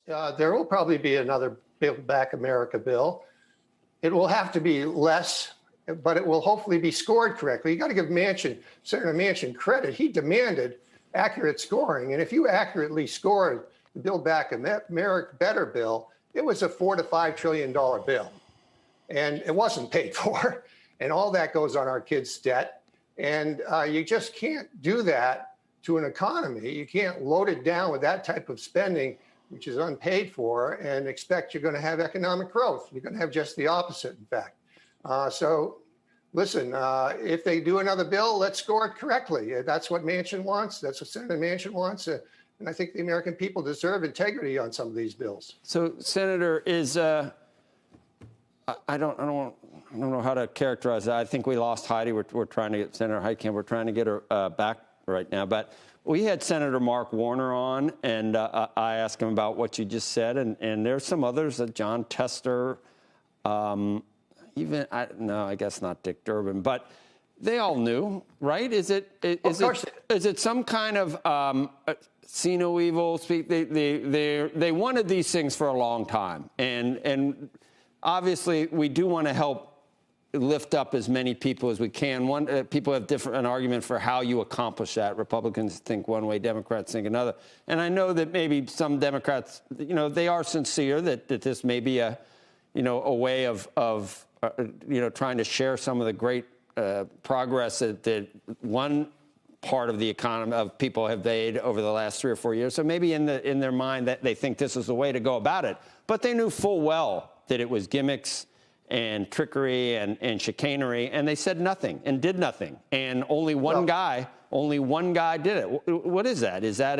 There will probably be another Build Back America bill. It will have to be less, but it will hopefully be scored correctly. You got to give Senator Manchin credit. He demanded accurate scoring. And if you accurately scored the Build Back America Better bill, it was a $4 to $5 trillion bill. And it wasn't paid for. And all that goes on our kids' debt. And you just can't do that to an economy. You can't load it down with that type of spending, which is unpaid for, and expect you're going to have economic growth. You're going to have just the opposite, in fact. So listen, if they do another bill, let's score it correctly. That's what Manchin wants. That's what Senator Manchin wants. And I think the American people deserve integrity on some of these bills. So, Senator, I don't know how to characterize that. I think we lost Heidi. We're trying to get Senator Heitkamp. We're trying to get her back right now. But we had Senator Mark Warner on, and I asked him about what you just said. And there's some others, John Tester, I guess not Dick Durbin, but they all knew, right? Is it some kind of see no evil speak? They wanted these things for a long time, and obviously we do want to help lift up as many people as we can. People have an argument for how you accomplish that. Republicans think one way, Democrats think another. And I know that maybe some Democrats, they are sincere that this may be a way of trying to share some of the great progress that one part of the economy of people have made over the last 3 or 4 years. So maybe in their mind that they think this is the way to go about it. But they knew full well that it was gimmicks and trickery and chicanery, and they said nothing and did nothing. And only one guy did it. What is that? Is that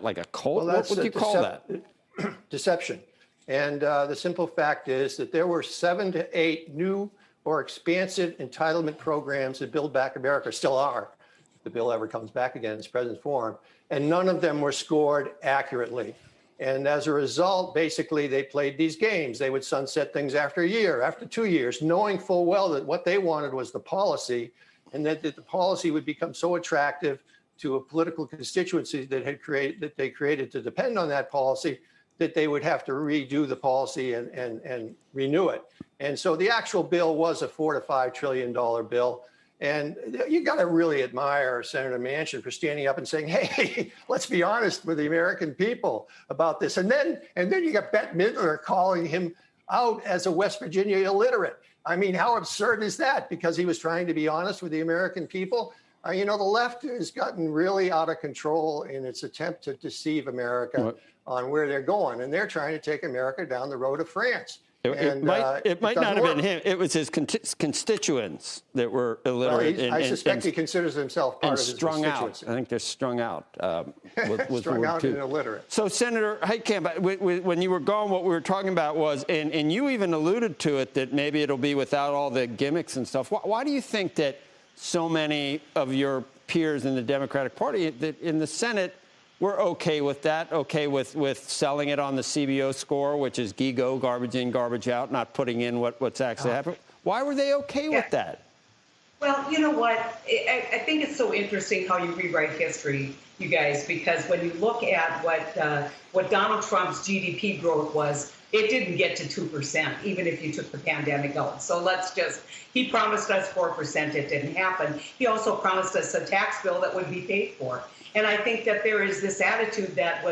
like a cult? What do you call that? Deception. And the simple fact is that there were 7 to 8 new or expansive entitlement programs that Build Back America still are, if the bill ever comes back again in its present form, and none of them were scored accurately. And as a result, basically, they played these games. They would sunset things after a year, after 2 years, knowing full well that what they wanted was the policy, and that the policy would become so attractive to a political constituency that they created to depend on that policy, that they would have to redo the policy and renew it. And so the actual bill was a $4 to $5 trillion bill. And you got to really admire Senator Manchin for standing up and saying, hey, let's be honest with the American people about this. And then you got Bette Midler calling him out as a West Virginia illiterate. I mean, how absurd is that? Because he was trying to be honest with the American people. The left has gotten really out of control in its attempt to deceive America on where they're going. And they're trying to take America down the road of France. It might not have been him. It was his constituents that were illiterate. Well, I suspect he considers himself part of his strung constituency. out. I think they're strung out. Strung out and illiterate. So, Senator Heitkamp, when you were gone, what we were talking about was, and you even alluded to it, that maybe it'll be without all the gimmicks and stuff. Why do you think that so many of your peers in the Democratic Party in the Senate were okay with that, okay with selling it on the CBO score, which is GIGO, garbage in, garbage out, not putting in what's actually happening? Why were they okay with that? Well, you know what? I think it's so interesting how you rewrite history, you guys, because when you look at what Donald Trump's GDP growth was, it didn't get to 2%, even if you took the pandemic out. So he promised us 4%. It didn't happen. He also promised us a tax bill that would be paid for. And I think that there is this attitude that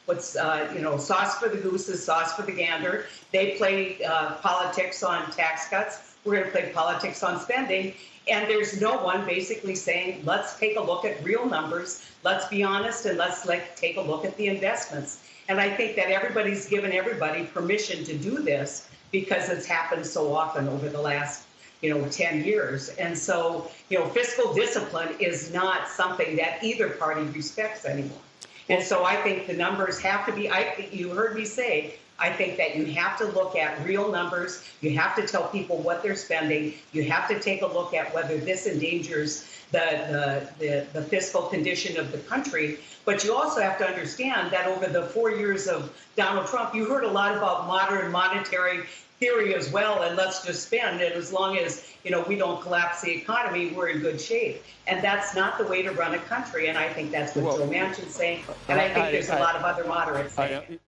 what's sauce for the goose is sauce for the gander. They play politics on tax cuts. We're going to play politics on spending. And there's no one basically saying, let's take a look at real numbers. Let's be honest, and let's take a look at the investments. And I think that everybody's given everybody permission to do this because it's happened so often over the last 10 years. And so, fiscal discipline is not something that either party respects anymore. And so I think the numbers have to be, you heard me say, I think that you have to look at real numbers. You have to tell people what they're spending. You have to take a look at whether this endangers the fiscal condition of the country. But you also have to understand that over the 4 years of Donald Trump, you heard a lot about modern monetary theory as well, and let's just spend, and as long as we don't collapse the economy, we're in good shape. And that's not the way to run a country, and I think that's what Joe Manchin's saying, and I think there's a lot of other moderates saying.